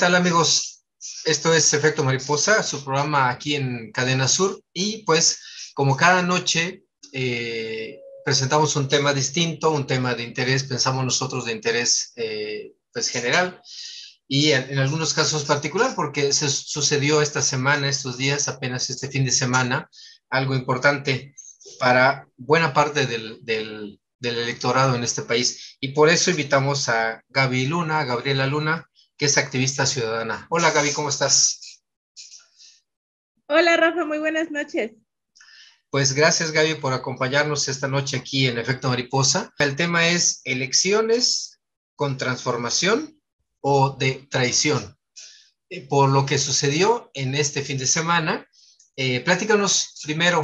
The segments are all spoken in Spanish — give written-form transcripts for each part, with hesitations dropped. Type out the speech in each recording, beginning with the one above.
tal, amigos? Esto es Efecto Mariposa, su programa aquí en Cadena Sur. Y pues, como cada noche, presentamos un tema distinto, un tema de interés, pensamos nosotros de interés pues general y en algunos casos particular, porque se sucedió esta semana, estos días, apenas este fin de semana, algo importante para buena parte del electorado en este país. Y por eso invitamos a Gaby Luna, a Gabriela Luna, que es activista ciudadana. Hola Gaby, ¿cómo estás? Hola Rafa, muy buenas noches. Pues gracias Gaby por acompañarnos esta noche aquí en Efecto Mariposa. El tema es elecciones con transformación o de traición. Por lo que sucedió en este fin de semana, platícanos primero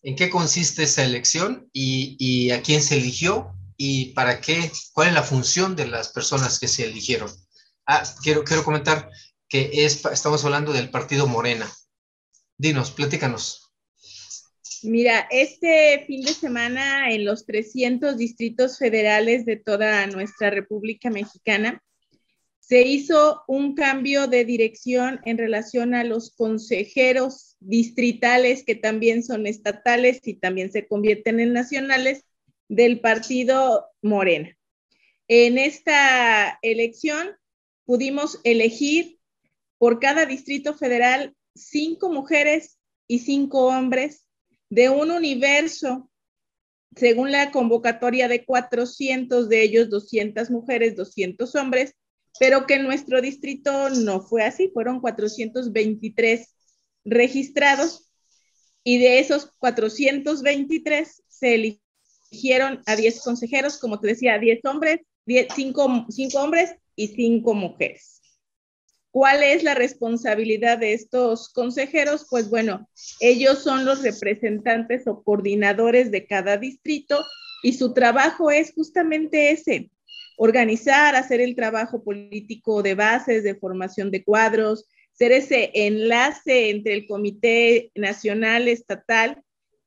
en qué consiste esa elección y a quién se eligió y para qué, cuál es la función de las personas que se eligieron. Quiero comentar que estamos hablando del partido Morena. Dinos, platícanos. Mira, este fin de semana en los 300 distritos federales de toda nuestra República Mexicana se hizo un cambio de dirección en relación a los consejeros distritales que también son estatales y también se convierten en nacionales del partido Morena. En esta elección pudimos elegir por cada distrito federal 5 mujeres y 5 hombres de un universo, según la convocatoria de 400, de ellos 200 mujeres, 200 hombres, pero que en nuestro distrito no fue así, fueron 423 registrados y de esos 423 se eligieron a 10 consejeros, como te decía, 10 hombres, 5 hombres y 5 mujeres. ¿Cuál es la responsabilidad de estos consejeros? Pues bueno, ellos son los representantes o coordinadores de cada distrito y su trabajo es justamente ese: organizar, hacer el trabajo político de bases, de formación de cuadros, ser ese enlace entre el Comité Nacional, Estatal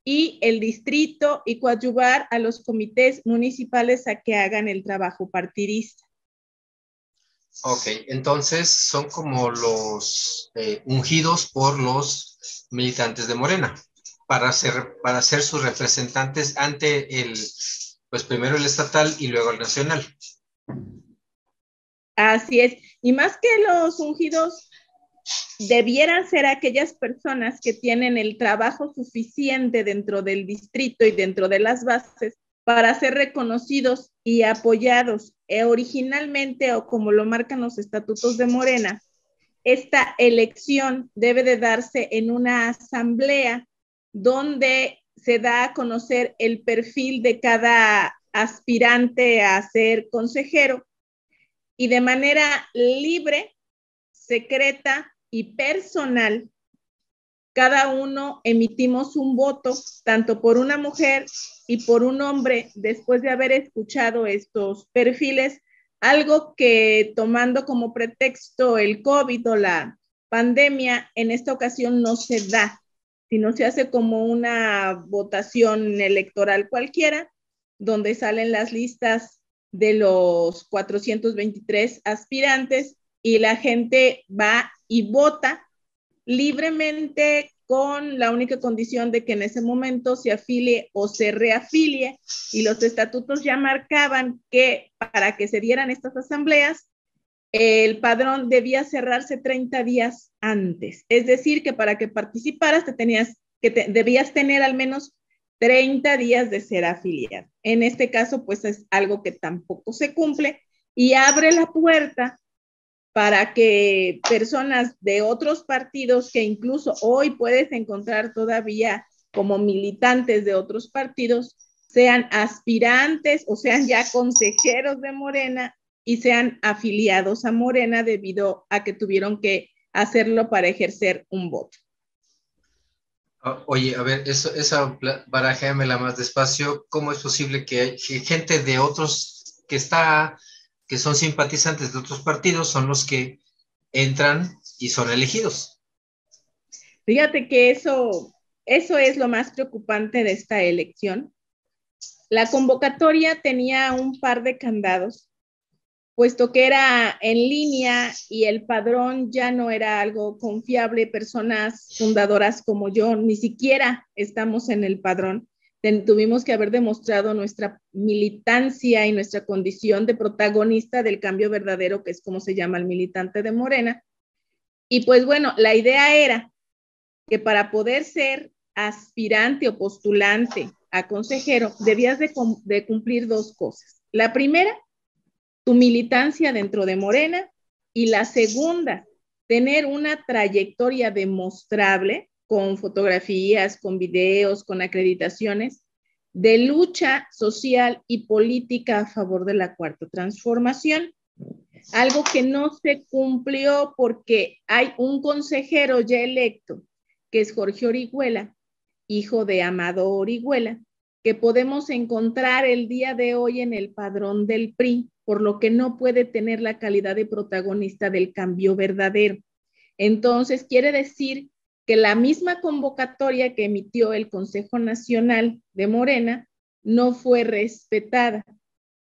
y el distrito y coadyuvar a los comités municipales a que hagan el trabajo partidista. Ok, entonces son como los ungidos por los militantes de Morena para ser sus representantes ante pues primero el estatal y luego el nacional. Así es. Y más que los ungidos, debieran ser aquellas personas que tienen el trabajo suficiente dentro del distrito y dentro de las bases para ser reconocidos y apoyados. Originalmente, o como lo marcan los estatutos de Morena, esta elección debe de darse en una asamblea donde se da a conocer el perfil de cada aspirante a ser consejero y de manera libre, secreta y personal, cada uno emitimos un voto, tanto por una mujer y por un hombre, después de haber escuchado estos perfiles, algo que tomando como pretexto el COVID o la pandemia, en esta ocasión no se da, sino se hace como una votación electoral cualquiera, donde salen las listas de los 423 aspirantes y la gente va y vota libremente, con la única condición de que en ese momento se afilie o se reafilie, y los estatutos ya marcaban que para que se dieran estas asambleas el padrón debía cerrarse 30 días antes, es decir, que para que participaras debías tener al menos 30 días de ser afiliado. En este caso, pues es algo que tampoco se cumple y abre la puerta para que personas de otros partidos, que incluso hoy puedes encontrar todavía como militantes de otros partidos, sean aspirantes o sean ya consejeros de Morena y sean afiliados a Morena debido a que tuvieron que hacerlo para ejercer un voto. Oye, a ver, esa barajéamela más despacio. ¿Cómo es posible que hay gente de otros que son simpatizantes de otros partidos son los que entran y son elegidos? Fíjate que eso es lo más preocupante de esta elección. La convocatoria tenía un par de candados puesto que era en línea y el padrón ya no era algo confiable. Personas fundadoras como yo ni siquiera estamos en el padrón. Tuvimos que haber demostrado nuestra militancia y nuestra condición de protagonista del cambio verdadero, que es como se llama el militante de Morena. Y pues bueno, la idea era que para poder ser aspirante o postulante a consejero, debías de cumplir dos cosas. La primera, tu militancia dentro de Morena, y la segunda, tener una trayectoria demostrable con fotografías, con videos, con acreditaciones de lucha social y política a favor de la Cuarta Transformación. Algo que no se cumplió porque hay un consejero ya electo, que es Jorge Orihuela, hijo de Amado Orihuela, que podemos encontrar el día de hoy en el padrón del PRI, por lo que no puede tener la calidad de protagonista del cambio verdadero. Entonces, quiere decir que la misma convocatoria que emitió el Consejo Nacional de Morena no fue respetada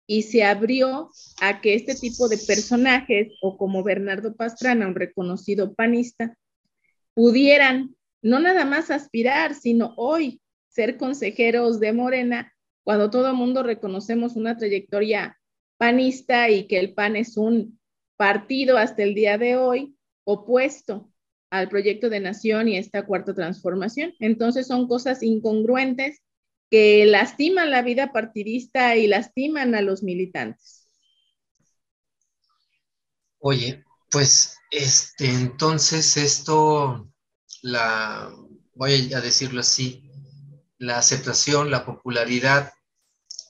y se abrió a que este tipo de personajes, o como Bernardo Pastrana, un reconocido panista, pudieran no nada más aspirar, sino hoy ser consejeros de Morena, cuando todo el mundo reconocemos una trayectoria panista y que el PAN es un partido hasta el día de hoy opuesto al proyecto de nación y esta cuarta transformación. Entonces son cosas incongruentes que lastiman la vida partidista y lastiman a los militantes. Oye, pues entonces voy a decirlo así, la aceptación, la popularidad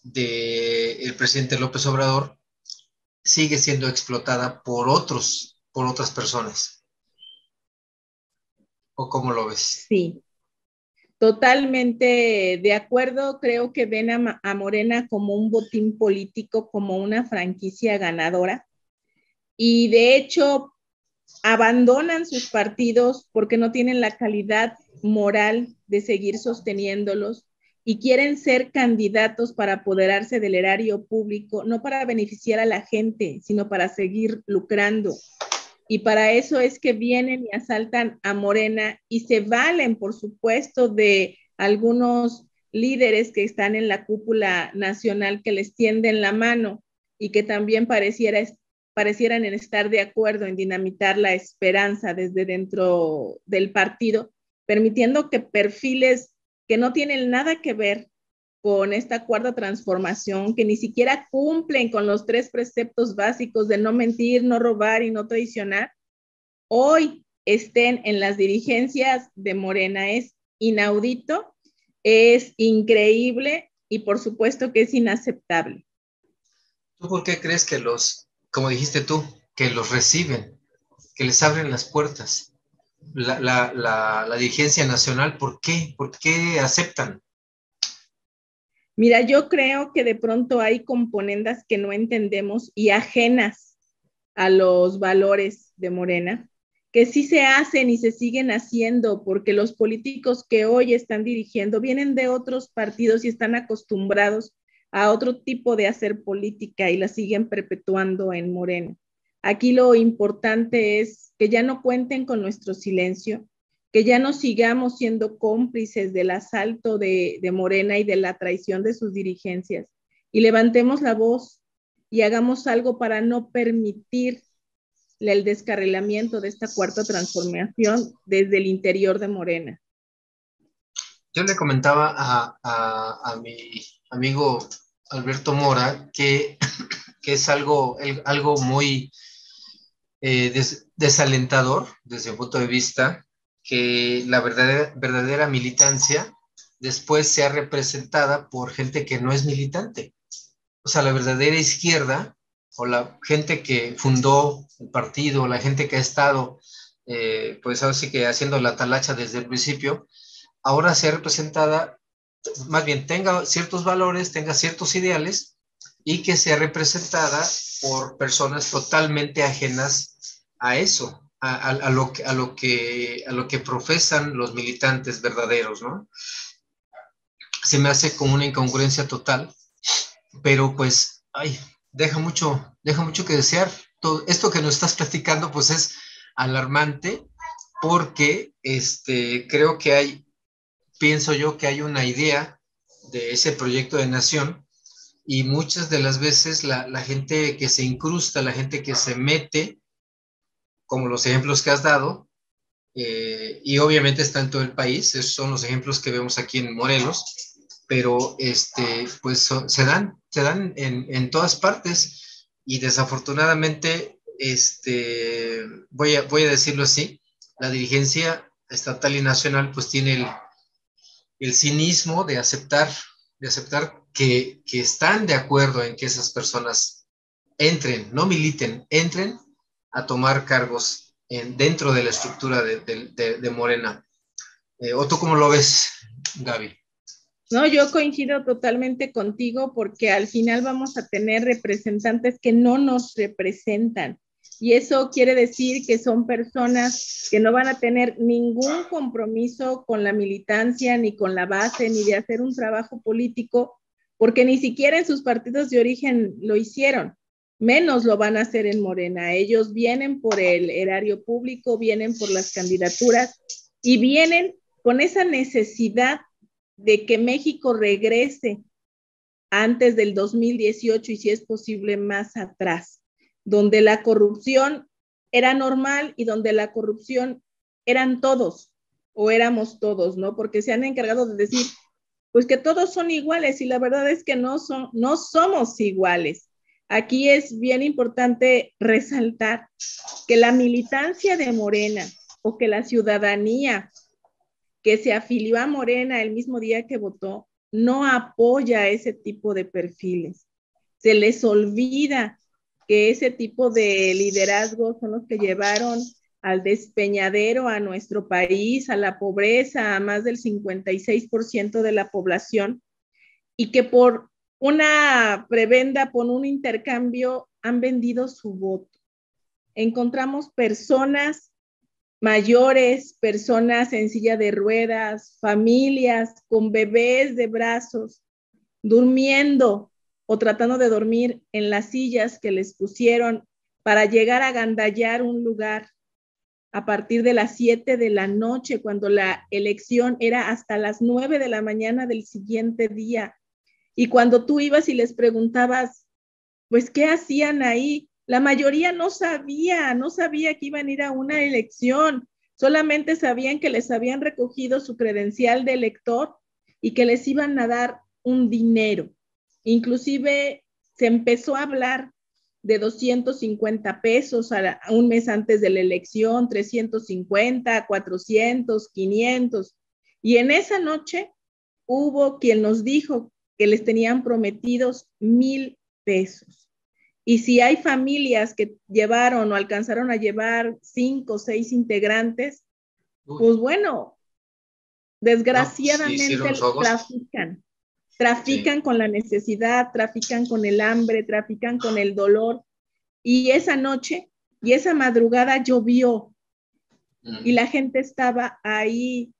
del presidente López Obrador sigue siendo explotada por otras personas. ¿O cómo lo ves? Sí, totalmente de acuerdo. Creo que ven a Morena como un botín político, como una franquicia ganadora. Y de hecho, abandonan sus partidos porque no tienen la calidad moral de seguir sosteniéndolos y quieren ser candidatos para apoderarse del erario público, no para beneficiar a la gente, sino para seguir lucrando. Y para eso es que vienen y asaltan a Morena y se valen, por supuesto, de algunos líderes que están en la cúpula nacional que les tienden la mano y que también parecieran estar de acuerdo en dinamitar la esperanza desde dentro del partido, permitiendo que perfiles que no tienen nada que ver con esta cuarta transformación, que ni siquiera cumplen con los 3 preceptos básicos de no mentir, no robar y no traicionar, hoy estén en las dirigencias de Morena. Es inaudito, es increíble y por supuesto que es inaceptable. ¿Tú por qué crees que como dijiste tú, que los reciben, que les abren las puertas? La dirigencia nacional, ¿por qué? ¿Por qué aceptan? Mira, yo creo que de pronto hay componendas que no entendemos y ajenas a los valores de Morena, que sí se hacen y se siguen haciendo porque los políticos que hoy están dirigiendo vienen de otros partidos y están acostumbrados a otro tipo de hacer política y la siguen perpetuando en Morena. Aquí lo importante es que ya no cuenten con nuestro silencio, que ya no sigamos siendo cómplices del asalto de Morena y de la traición de sus dirigencias, y levantemos la voz y hagamos algo para no permitir el descarrilamiento de esta cuarta transformación desde el interior de Morena. Yo le comentaba a mi amigo Alberto Mora que es algo muy desalentador desde mi punto de vista, que la verdadera militancia después sea representada por gente que no es militante. O sea, la verdadera izquierda o la gente que fundó el partido, la gente que ha estado, pues ahora sí que haciendo la talacha desde el principio, ahora sea representada, más bien tenga ciertos valores, tenga ciertos ideales y que sea representada por personas totalmente ajenas a eso, a lo que profesan los militantes verdaderos, ¿no? Se me hace como una incongruencia total, pero pues, ay, deja mucho que desear. Todo esto que nos estás platicando, pues es alarmante porque creo que pienso yo que hay una idea de ese proyecto de nación y muchas de las veces la gente que se incrusta, la gente que se mete, como los ejemplos que has dado, y obviamente está en todo el país, esos son los ejemplos que vemos aquí en Morelos, pero pues se dan en todas partes y desafortunadamente, voy a decirlo así, la dirigencia estatal y nacional pues tiene el cinismo de aceptar que están de acuerdo en que esas personas entren, no militen, entren a tomar cargos dentro de la estructura de Morena. ¿O tú cómo lo ves, Gaby? No, yo coincido totalmente contigo porque al final vamos a tener representantes que no nos representan. Y eso quiere decir que son personas que no van a tener ningún compromiso con la militancia, ni con la base, ni de hacer un trabajo político, porque ni siquiera en sus partidos de origen lo hicieron. Menos lo van a hacer en Morena. Ellos vienen por el erario público, vienen por las candidaturas y vienen con esa necesidad de que México regrese antes del 2018 y si es posible más atrás, donde la corrupción era normal y donde la corrupción eran todos o éramos todos, ¿no? Porque se han encargado de decir, pues que todos son iguales y la verdad es que no somos iguales. Aquí es bien importante resaltar que la militancia de Morena o que la ciudadanía que se afilió a Morena el mismo día que votó, no apoya ese tipo de perfiles. Se les olvida que ese tipo de liderazgos son los que llevaron al despeñadero a nuestro país, a la pobreza, a más del 56% de la población, y que por una prebenda, por un intercambio, han vendido su voto. Encontramos personas mayores, personas en silla de ruedas, familias con bebés de brazos, durmiendo o tratando de dormir en las sillas que les pusieron para llegar a agandallar un lugar a partir de las 7 de la noche, cuando la elección era hasta las 9 de la mañana del siguiente día. Y cuando tú ibas y les preguntabas, pues, ¿qué hacían ahí? La mayoría no sabía que iban a ir a una elección, solamente sabían que les habían recogido su credencial de elector y que les iban a dar un dinero. Inclusive se empezó a hablar de 250 pesos a un mes antes de la elección, 350, 400, 500. Y en esa noche hubo quien nos dijo que les tenían prometidos 1,000 pesos. Y si hay familias que llevaron o alcanzaron a llevar 5 o 6 integrantes, pues bueno, desgraciadamente trafican con la necesidad, trafican con el hambre, trafican con el dolor. Y esa noche y esa madrugada llovió y la gente estaba ahí.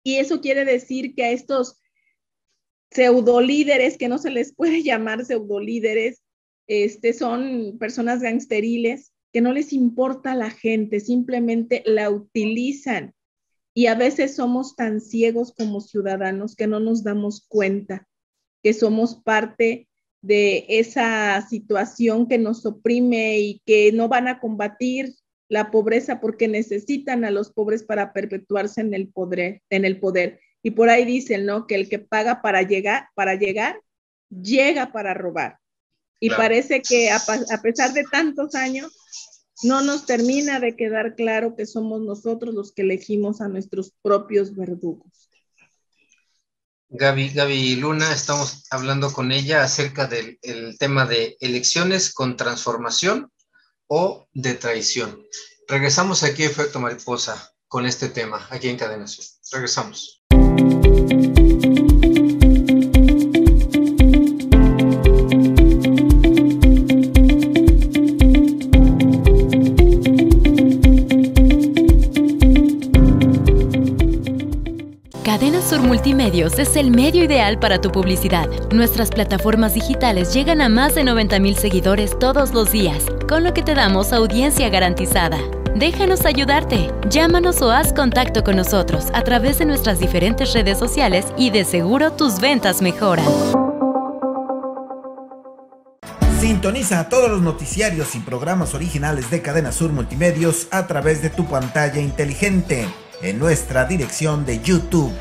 Y eso quiere decir que a estos pseudolíderes, que no se les puede llamar pseudolíderes, son personas gangsteriles que no les importa a la gente, simplemente la utilizan. Y a veces somos tan ciegos como ciudadanos que no nos damos cuenta que somos parte de esa situación que nos oprime y que no van a combatir la pobreza porque necesitan a los pobres para perpetuarse en el poder. Y por ahí dicen, ¿no? Que el que paga para llegar, llega para robar. Y claro, parece que a pesar de tantos años, no nos termina de quedar claro que somos nosotros los que elegimos a nuestros propios verdugos. Gaby Luna, estamos hablando con ella acerca del tema de elecciones con transformación o de traición. Regresamos aquí a Efecto Mariposa con este tema, aquí en Cadena Sur. Regresamos. Cadena Sur Multimedios es el medio ideal para tu publicidad. Nuestras plataformas digitales llegan a más de 90,000 seguidores todos los días, con lo que te damos audiencia garantizada. Déjanos ayudarte. Llámanos o haz contacto con nosotros a través de nuestras diferentes redes sociales y de seguro tus ventas mejoran. Sintoniza todos los noticiarios y programas originales de Cadena Sur Multimedios a través de tu pantalla inteligente en nuestra dirección de YouTube.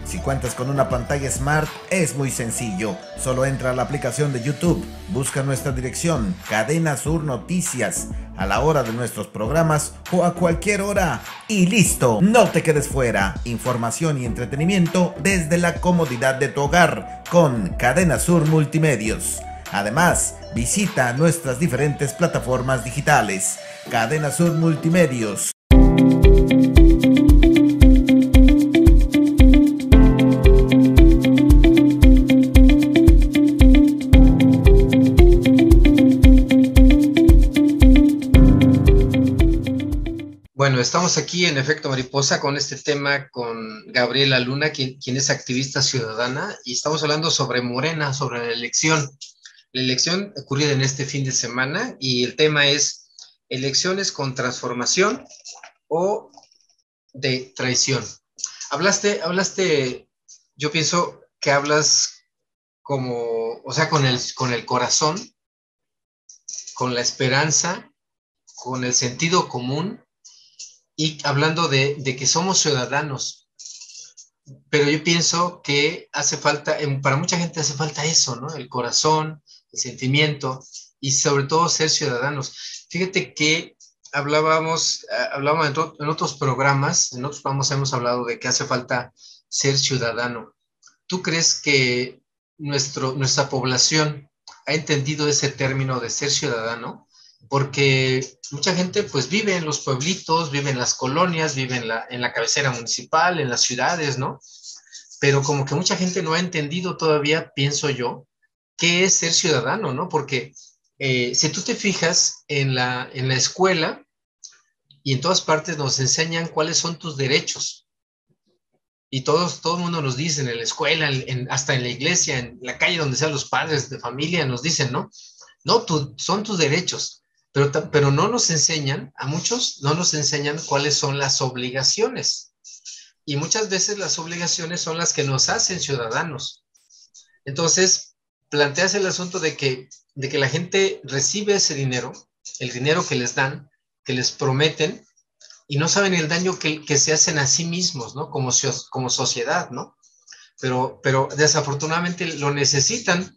Si cuentas con una pantalla Smart, es muy sencillo. Solo entra a la aplicación de YouTube, busca nuestra dirección, Cadena Sur Noticias, a la hora de nuestros programas o a cualquier hora. Y listo, no te quedes fuera. Información y entretenimiento desde la comodidad de tu hogar con Cadena Sur Multimedios. Además, visita nuestras diferentes plataformas digitales. Cadena Sur Multimedios. Bueno, estamos aquí en Efecto Mariposa con este tema con Gabriela Luna, quien es activista ciudadana, y estamos hablando sobre Morena, sobre la elección. La elección ocurrida en este fin de semana y el tema es elecciones con transformación o de traición. Hablaste, yo pienso que hablas como, o sea, con el corazón, con la esperanza, con el sentido común y hablando de que somos ciudadanos. Pero yo pienso que hace falta, para mucha gente hace falta eso, ¿no? El corazón, el sentimiento y sobre todo ser ciudadanos. Fíjate que hablábamos en otros programas hemos hablado de que hace falta ser ciudadano. ¿Tú crees que nuestra población ha entendido ese término de ser ciudadano? Porque mucha gente pues vive en los pueblitos, vive en las colonias, vive en la cabecera municipal, en las ciudades, ¿no? Pero como que mucha gente no ha entendido todavía, pienso yo, qué es ser ciudadano, ¿no? Porque si tú te fijas en la escuela y en todas partes nos enseñan cuáles son tus derechos. Y todo el mundo nos dice en la escuela, hasta en la iglesia, en la calle donde sean los padres de familia, nos dicen, ¿no? No, son tus derechos, pero no nos enseñan, a muchos no nos enseñan cuáles son las obligaciones. Y muchas veces las obligaciones son las que nos hacen ciudadanos. Entonces, planteas el asunto de que la gente recibe ese dinero, el dinero que les dan, que les prometen, y no saben el daño que se hacen a sí mismos, ¿no? Como sociedad, ¿no? Pero desafortunadamente lo necesitan,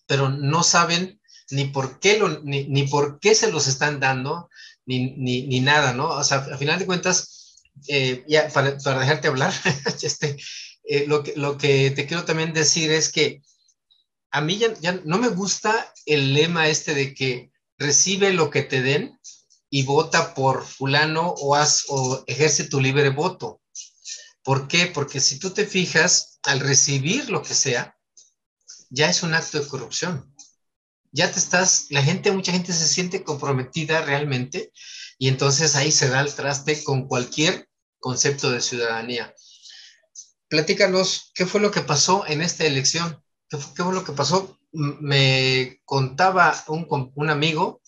pero no saben ni por qué, ni por qué se los están dando, ni nada, ¿no? O sea, a final de cuentas, ya para dejarte hablar, lo que te quiero también decir es que a mí ya no me gusta el lema de que recibe lo que te den y vota por fulano o ejerce tu libre voto. ¿Por qué? Porque si tú te fijas, al recibir lo que sea, ya es un acto de corrupción. Mucha gente se siente comprometida realmente y entonces ahí se da el traste con cualquier concepto de ciudadanía. Platícanos, ¿qué fue lo que pasó en esta elección? ¿Qué fue lo que pasó? Me contaba un amigo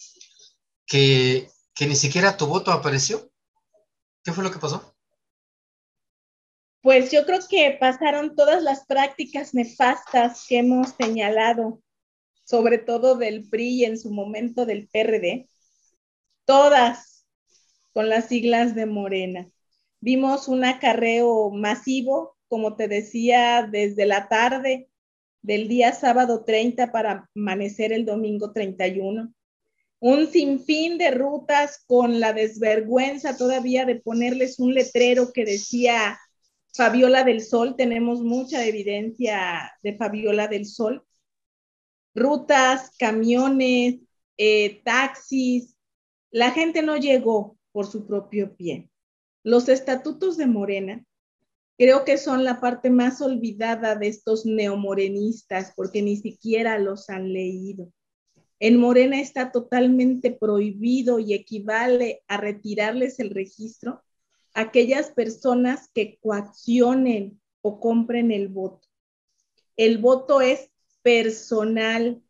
que ni siquiera tu voto apareció. ¿Qué fue lo que pasó? Pues yo creo que pasaron todas las prácticas nefastas que hemos señalado, sobre todo del PRI y en su momento del PRD, todas con las siglas de Morena. Vimos un acarreo masivo, como te decía, desde la tarde del día sábado 30 para amanecer el domingo 31. Un sinfín de rutas con la desvergüenza todavía de ponerles un letrero que decía Fabiola del Sol. Tenemos mucha evidencia de Fabiola del Sol. Rutas, camiones, taxis. La gente no llegó por su propio pie. Los estatutos de Morena creo que son la parte más olvidada de estos neomorenistas porque ni siquiera los han leído. En Morena está totalmente prohibido y equivale a retirarles el registro aquellas personas que coaccionen o compren el voto. El voto es personal,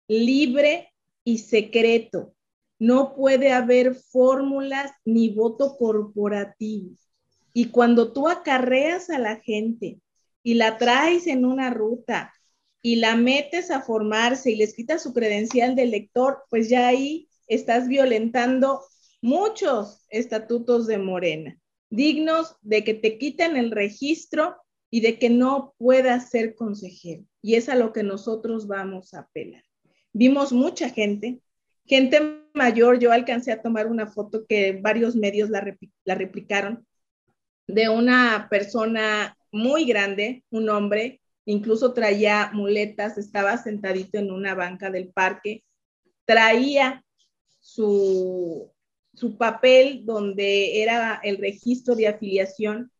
libre y secreto. No puede haber fórmulas ni voto corporativo. Y cuando tú acarreas a la gente y la traes en una ruta y la metes a formarse y les quitas su credencial de elector, pues ya ahí estás violentando muchos estatutos de Morena, dignos de que te quiten el registro y de que no puedas ser consejero. Y es a lo que nosotros vamos a apelar. Vimos mucha gente mayor. Yo alcancé a tomar una foto que varios medios la replicaron, de una persona muy grande, un hombre, incluso traía muletas, estaba sentadito en una banca del parque, traía su papel donde era el registro de afiliación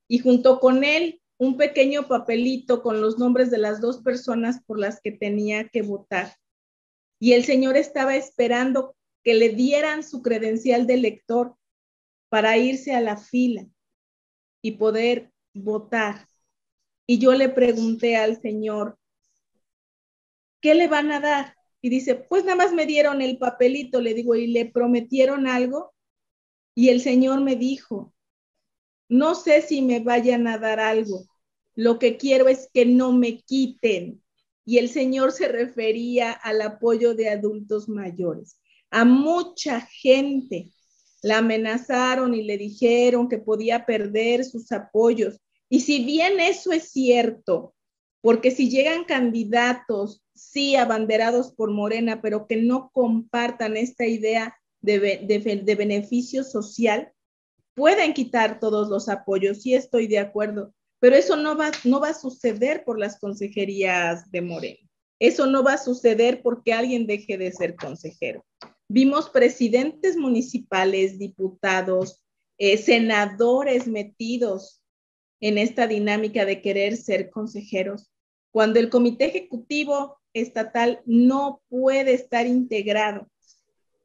y junto con él un pequeño papelito con los nombres de las 2 personas por las que tenía que votar. Y el señor estaba esperando que le dieran su credencial de elector para irse a la fila y poder votar. Y yo le pregunté al señor, ¿qué le van a dar? Y dice, pues nada más me dieron el papelito. Le digo, ¿y le prometieron algo? Y el señor me dijo, no sé si me vayan a dar algo. Lo que quiero es que no me quiten. Y el señor se refería al apoyo de adultos mayores. A mucha gente la amenazaron y le dijeron que podía perder sus apoyos. Y si bien eso es cierto, porque si llegan candidatos, sí, abanderados por Morena, pero que no compartan esta idea de beneficio social, pueden quitar todos los apoyos, sí estoy de acuerdo, pero eso no va a suceder por las consejerías de Morena. Eso no va a suceder porque alguien deje de ser consejero. Vimos presidentes municipales, diputados, senadores metidos en esta dinámica de querer ser consejeros, cuando el comité ejecutivo estatal no puede estar integrado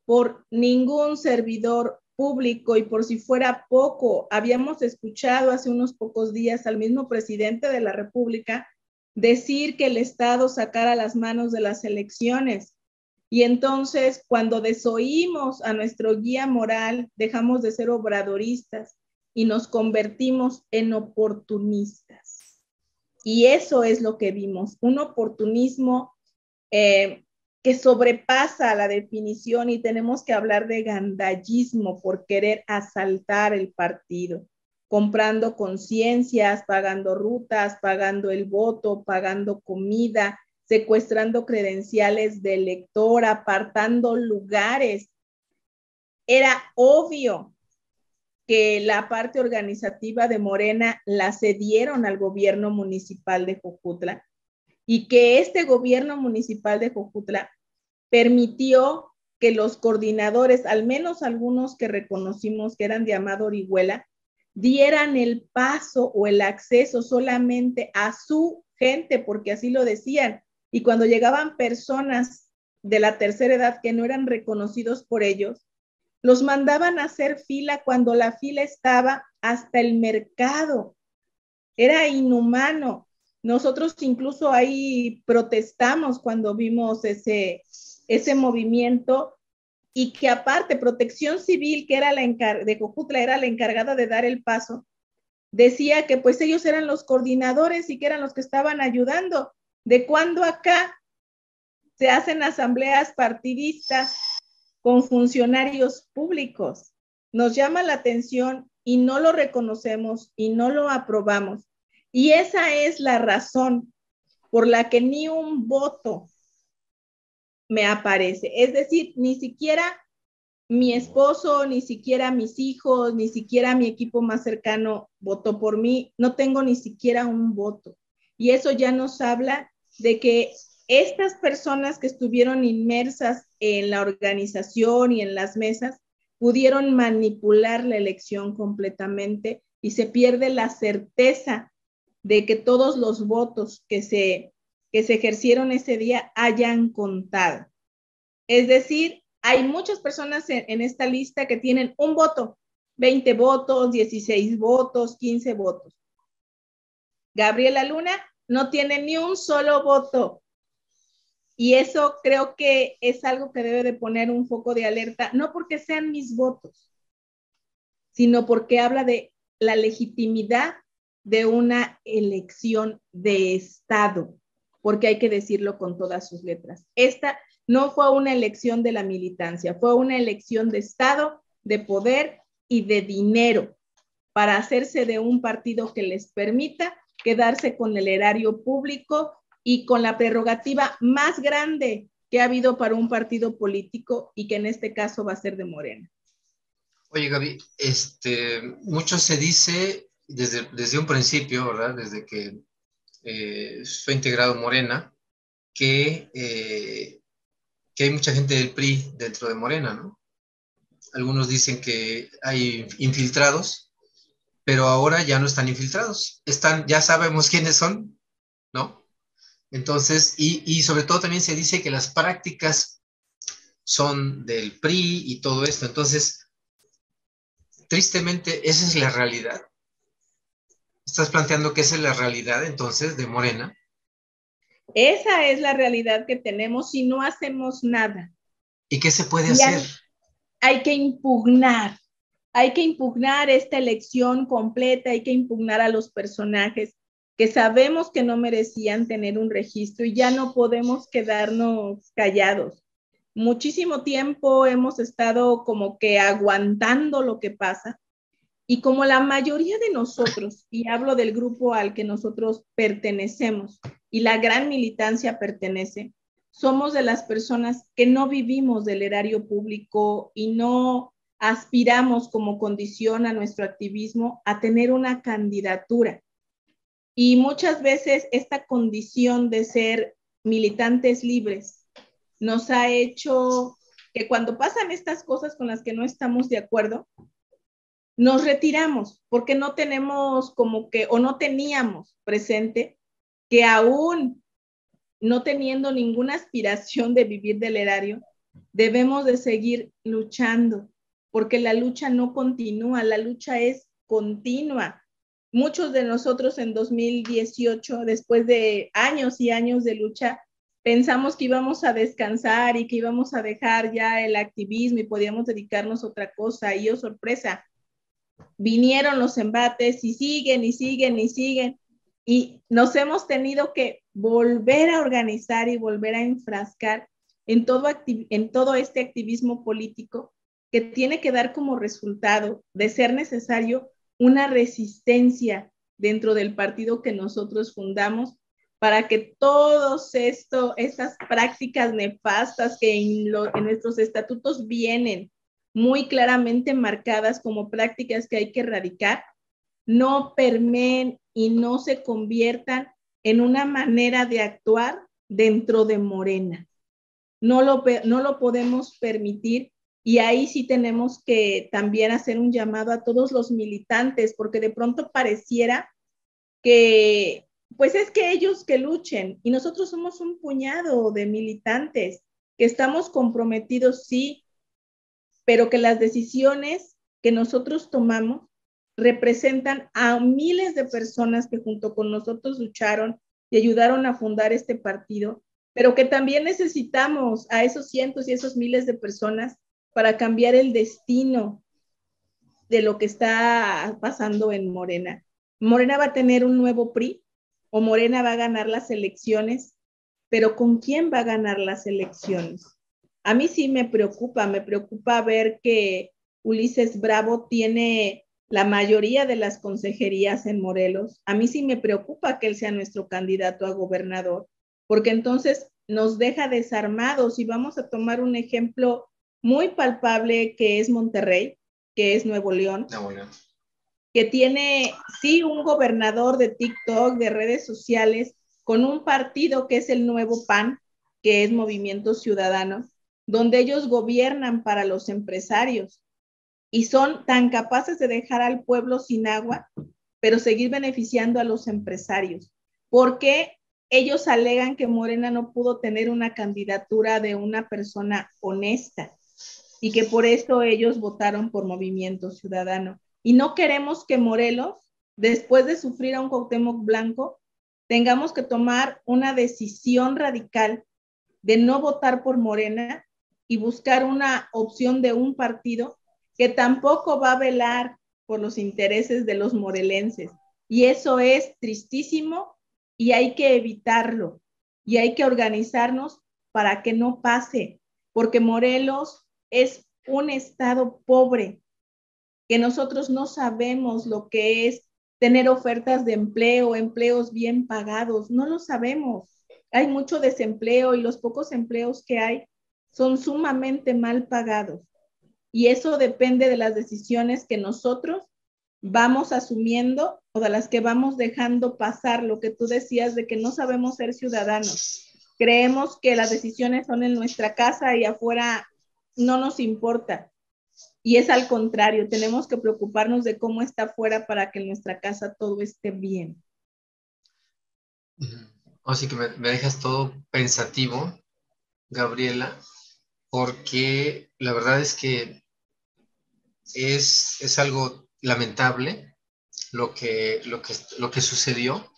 por ningún servidor público. Y por si fuera poco, habíamos escuchado hace unos pocos días al mismo presidente de la República decir que el Estado sacara las manos de las elecciones. Y entonces, cuando desoímos a nuestro guía moral, dejamos de ser obradoristas y nos convertimos en oportunistas. Y eso es lo que vimos, un oportunismo que sobrepasa la definición, y tenemos que hablar de gandallismo por querer asaltar el partido, comprando conciencias, pagando rutas, pagando el voto, pagando comida, secuestrando credenciales de elector, apartando lugares. Era obvio que la parte organizativa de Morena la cedieron al gobierno municipal de Jojutla y que este gobierno municipal de Jojutla permitió que los coordinadores, al menos algunos que reconocimos que eran de Amado Orihuela, dieran el paso o el acceso solamente a su gente, porque así lo decían. Y cuando llegaban personas de la tercera edad que no eran reconocidos por ellos, los mandaban a hacer fila cuando la fila estaba hasta el mercado. Era inhumano. Nosotros incluso ahí protestamos cuando vimos ese movimiento, y que aparte Protección Civil, que era de Jojutla, era la encargada de dar el paso, decía que pues ellos eran los coordinadores y que eran los que estaban ayudando. ¿De cuándo acá se hacen asambleas partidistas con funcionarios públicos? Nos llama la atención y no lo reconocemos y no lo aprobamos. Y esa es la razón por la que ni un voto me aparece. Es decir, ni siquiera mi esposo, ni siquiera mis hijos, ni siquiera mi equipo más cercano votó por mí. No tengo ni siquiera un voto. Y eso ya nos habla de que estas personas que estuvieron inmersas en la organización y en las mesas pudieron manipular la elección completamente, y se pierde la certeza de que todos los votos que se ejercieron ese día hayan contado. Es decir, hay muchas personas en esta lista que tienen un voto 20 votos, 16 votos, 15 votos. Gabriela Luna no tiene ni un solo voto. Y eso creo que es algo que debe de poner un foco de alerta, no porque sean mis votos, sino porque habla de la legitimidad de una elección de Estado, porque hay que decirlo con todas sus letras. Esta no fue una elección de la militancia, fue una elección de Estado, de poder y de dinero para hacerse de un partido que les permita quedarse con el erario público y con la prerrogativa más grande que ha habido para un partido político y que en este caso va a ser de Morena. Oye, Gaby, mucho se dice desde un principio, ¿verdad? Desde que fue integrado Morena, que hay mucha gente del PRI dentro de Morena, ¿no? Algunos dicen que hay infiltrados, pero ahora ya no están infiltrados. Ya sabemos quiénes son, ¿no? Entonces, y sobre todo también se dice que las prácticas son del PRI y todo esto. Entonces, tristemente, esa es la realidad. ¿Estás planteando que esa es la realidad entonces de Morena? Esa es la realidad que tenemos si no hacemos nada. ¿Y qué se puede hacer? Hay que impugnar esta elección completa, hay que impugnar a los personajes que sabemos que no merecían tener un registro y ya no podemos quedarnos callados. Muchísimo tiempo hemos estado como que aguantando lo que pasa y como la mayoría de nosotros, y hablo del grupo al que nosotros pertenecemos y la gran militancia pertenece, somos de las personas que no vivimos del erario público y no aspiramos como condición a nuestro activismo a tener una candidatura. Y muchas veces esta condición de ser militantes libres nos ha hecho que cuando pasan estas cosas con las que no estamos de acuerdo, nos retiramos porque no tenemos como que, o no teníamos presente que aún no teniendo ninguna aspiración de vivir del erario, debemos de seguir luchando, porque la lucha no continúa, la lucha es continua. Muchos de nosotros en 2018, después de años y años de lucha, pensamos que íbamos a descansar y que íbamos a dejar ya el activismo y podíamos dedicarnos a otra cosa. Y oh, sorpresa, vinieron los embates y siguen y siguen y siguen. Y nos hemos tenido que volver a organizar y volver a enfrascar en todo este activismo político que tiene que dar como resultado, de ser necesario, una resistencia dentro del partido que nosotros fundamos para que todas estas prácticas nefastas que en nuestros estatutos vienen muy claramente marcadas como prácticas que hay que erradicar, no permeen y no se conviertan en una manera de actuar dentro de Morena. No lo podemos permitir y ahí sí tenemos que también hacer un llamado a todos los militantes, porque de pronto pareciera que, pues es que ellos que luchen y nosotros somos un puñado de militantes que estamos comprometidos, sí, pero que las decisiones que nosotros tomamos representan a miles de personas que junto con nosotros lucharon y ayudaron a fundar este partido, pero que también necesitamos a esos cientos y esos miles de personas para cambiar el destino de lo que está pasando en Morena. Morena va a tener un nuevo PRI o Morena va a ganar las elecciones, pero ¿con quién va a ganar las elecciones? A mí sí me preocupa ver que Ulises Bravo tiene la mayoría de las consejerías en Morelos. A mí sí me preocupa que él sea nuestro candidato a gobernador, porque entonces nos deja desarmados y vamos a tomar un ejemplo muy palpable que es Monterrey, que es Nuevo León, que tiene sí un gobernador de TikTok, de redes sociales, con un partido que es el nuevo PAN, que es Movimiento Ciudadano, donde ellos gobiernan para los empresarios y son tan capaces de dejar al pueblo sin agua, pero seguir beneficiando a los empresarios. ¿Por qué ellos alegan que Morena no pudo tener una candidatura de una persona honesta? y que por eso ellos votaron por Movimiento Ciudadano. Y no queremos que Morelos, después de sufrir a un Cuauhtémoc Blanco, tengamos que tomar una decisión radical de no votar por Morena y buscar una opción de un partido que tampoco va a velar por los intereses de los morelenses. Y eso es tristísimo y hay que evitarlo y hay que organizarnos para que no pase, porque Morelos es un estado pobre, que nosotros no sabemos lo que es tener ofertas de empleo, empleos bien pagados, no lo sabemos. Hay mucho desempleo y los pocos empleos que hay son sumamente mal pagados. Y eso depende de las decisiones que nosotros vamos asumiendo o de las que vamos dejando pasar, lo que tú decías de que no sabemos ser ciudadanos. Creemos que las decisiones son en nuestra casa y afuera no nos importa. Y es al contrario, tenemos que preocuparnos de cómo está afuera para que en nuestra casa todo esté bien. Así que me dejas todo pensativo, Gabriela, porque la verdad es que es algo lamentable lo que sucedió.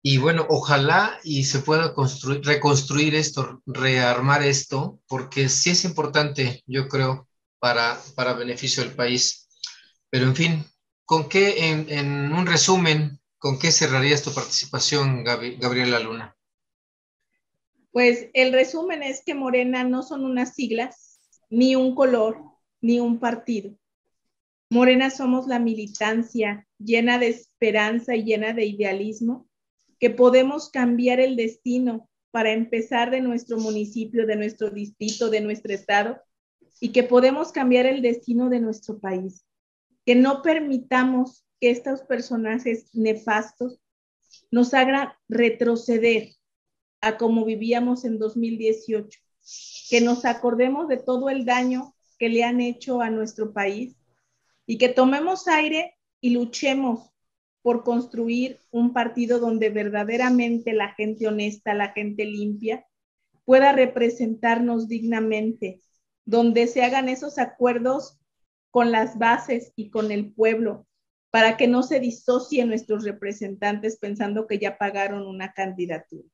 Y bueno, ojalá y se pueda reconstruir esto, rearmar esto, porque sí es importante, yo creo, para beneficio del país. Pero en fin, ¿con qué, en un resumen, con qué cerrarías tu participación, Gabriela Luna? Pues el resumen es que Morena no son unas siglas, ni un color, ni un partido. Morena somos la militancia llena de esperanza y llena de idealismo, que podemos cambiar el destino para empezar de nuestro municipio, de nuestro distrito, de nuestro estado, y que podemos cambiar el destino de nuestro país. Que no permitamos que estos personajes nefastos nos hagan retroceder a como vivíamos en 2018, que nos acordemos de todo el daño que le han hecho a nuestro país y que tomemos aire y luchemos por construir un partido donde verdaderamente la gente honesta, la gente limpia, pueda representarnos dignamente, donde se hagan esos acuerdos con las bases y con el pueblo, para que no se disocien nuestros representantes pensando que ya pagaron una candidatura.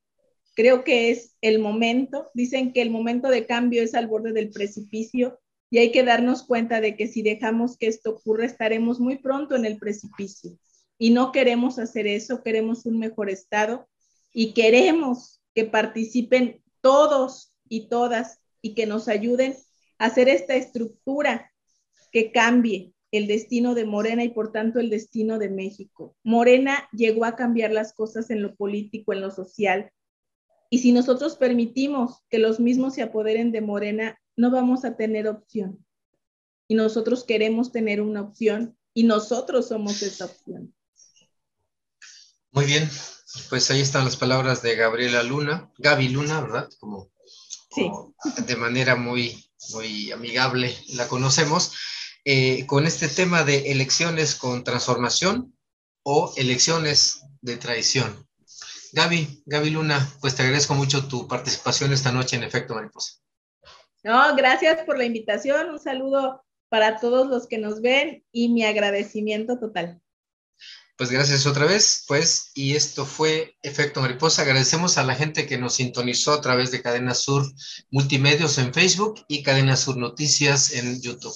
Creo que es el momento, dicen que el momento de cambio es al borde del precipicio y hay que darnos cuenta de que si dejamos que esto ocurra estaremos muy pronto en el precipicio y no queremos hacer eso, queremos un mejor estado y queremos que participen todos y todas y que nos ayuden a hacer esta estructura que cambie el destino de Morena y por tanto el destino de México. Morena llegó a cambiar las cosas en lo político, en lo social, y si nosotros permitimos que los mismos se apoderen de Morena, no vamos a tener opción. Y nosotros queremos tener una opción y nosotros somos esa opción. Muy bien, pues ahí están las palabras de Gabriela Luna, Gaby Luna, ¿verdad? Como sí. De manera muy amigable la conocemos, con este tema de elecciones con transformación o elecciones de traición. Gaby Luna, pues te agradezco mucho tu participación esta noche en Efecto Mariposa. No, gracias por la invitación, un saludo para todos los que nos ven y mi agradecimiento total. Pues gracias otra vez, pues, y esto fue Efecto Mariposa. Agradecemos a la gente que nos sintonizó a través de Cadena Sur Multimedios en Facebook y Cadena Sur Noticias en YouTube.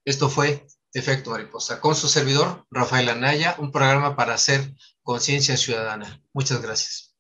Esto fue Efecto Mariposa, con su servidor, Rafael Anaya, un programa para hacer conciencia ciudadana. Muchas gracias.